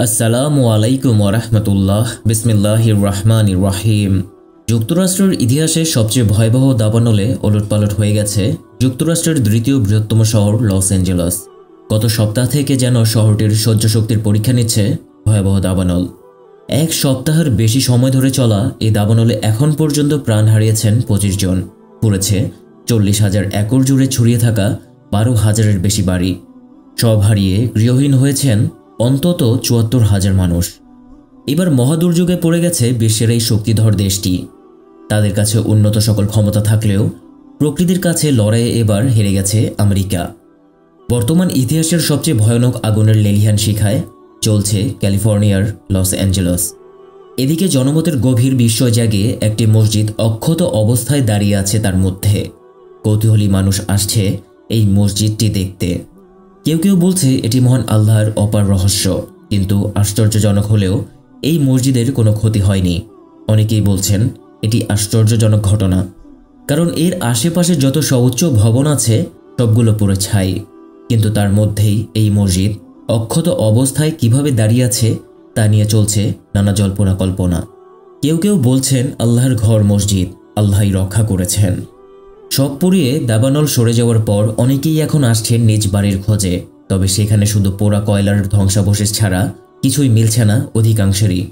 আসসালামু আলাইকুম ওয়া রাহমাতুল্লাহ। বিসমিল্লাহির রহমানির রহিম। যুক্তরাষ্ট্রের ইতিহাসে সবচেয়ে ভয়াবহ দাবানলে ওলটপালট হয়ে গেছে যুক্তরাষ্ট্রের দ্বিতীয় বৃহত্তম শহর লস অ্যাঞ্জেলস। গত সপ্তাহ থেকে যেন শহরটির সহ্যশক্তির পরীক্ষা নিচ্ছে ভয়াবহ দাবানল। এক সপ্তাহের বেশি সময় ধরে চলা এই দাবানলে এখন পর্যন্ত প্রাণ হারিয়েছেন ২৫ জন, পুড়েছে ৪০,০০০ একর জুড়ে ছড়িয়ে থাকা ১২,০০০-এর বেশি বাড়ি। সব হারিয়ে গৃহহীন হয়েছেন অন্তত ৭৪,০০০ মানুষ। এবার মহাদুর্যোগে পড়ে গেছে বিশ্বের এই শক্তিধর দেশটি। তাদের কাছে উন্নত সকল ক্ষমতা থাকলেও প্রকৃতির কাছে লড়াইয়ে এবার হেরে গেছে আমেরিকা। বর্তমান ইতিহাসের সবচেয়ে ভয়ানক আগুনের লেলিহান শিখায় চলছে ক্যালিফোর্নিয়ার লস অ্যাঞ্জেলস। এদিকে জনমতের গভীর বিস্ময় জাগিয়ে একটি মসজিদ অক্ষত অবস্থায় দাঁড়িয়ে আছে তার মধ্যে। কৌতূহলী মানুষ আসছে এই মসজিদটি দেখতে। কেউ কেউ বলছে এটি মহান আল্লাহর অপার রহস্য, কিন্তু আশ্চর্যজনক হলেও এই মসজিদের কোনো ক্ষতি হয়নি। অনেকেই বলছেন এটি আশ্চর্যজনক ঘটনা, কারণ এর আশেপাশে যত সর্বোচ্চ ভবন আছে সবগুলো পুরো ছাই, কিন্তু তার মধ্যেই এই মসজিদ অক্ষত অবস্থায় কিভাবে দাঁড়িয়ে আছে তা নিয়ে চলছে নানা জল্পনা কল্পনা। কেউ কেউ বলছেন আল্লাহর ঘর মসজিদ, আল্লাহই রক্ষা করেছেন। সব পুড়িয়ে দাবানল সরে যাওয়ার পর অনেকেই এখন আসছেন নিজ বাড়ির খোঁজে, তবে সেখানে শুধু পোড়া কয়লার ধ্বংসাবশেষ ছাড়া কিছুই মিলছে না অধিকাংশেরই।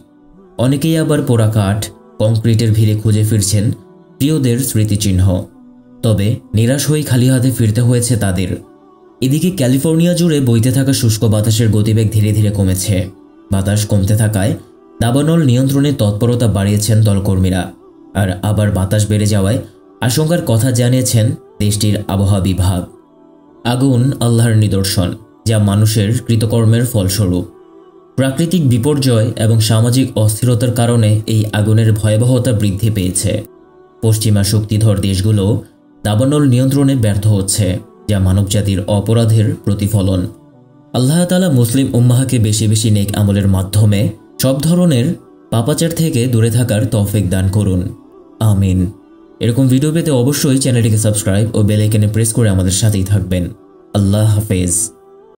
অনেকেই আবার পোড়া কাঠ, কংক্রিটের ভিড়ে খুঁজে ফিরছেন প্রিয়দের স্মৃতিচিহ্ন, তবে নিরাশ হয়ে খালি হাতে ফিরতে হয়েছে তাদের। এদিকে ক্যালিফোর্নিয়া জুড়ে বইতে থাকা শুষ্ক বাতাসের গতিবেগ ধীরে ধীরে কমেছে। বাতাস কমতে থাকায় দাবানল নিয়ন্ত্রণে তৎপরতা বাড়িয়েছেন দলকর্মীরা, আর আবার বাতাস বেড়ে যাওয়ায় আশঙ্কার কথা জানিয়েছেন দেশটির আবহাওয়া বিভাগ। আগুন আল্লাহর নিদর্শন, যা মানুষের কৃতকর্মের ফলস্বরূপ। প্রাকৃতিক বিপর্যয় এবং সামাজিক অস্থিরতার কারণে এই আগুনের ভয়াবহতা বৃদ্ধি পেয়েছে। পশ্চিমা শক্তিধর দেশগুলো দাবানল নিয়ন্ত্রণে ব্যর্থ হচ্ছে, যা মানবজাতির অপরাধের প্রতিফলন। আল্লাহ তাআলা মুসলিম উম্মাহকে বেশি বেশি নেক আমলের মাধ্যমে সব ধরনের পাপাচার থেকে দূরে থাকার তৌফিক দান করুন, আমিন। এরকম ভিডিও পেতে অবশ্যই চ্যানেলটিকে সাবস্ক্রাইব ও বেল আইকনে প্রেস করে আমাদের সাথেই থাকবেন। আল্লাহ হাফেজ।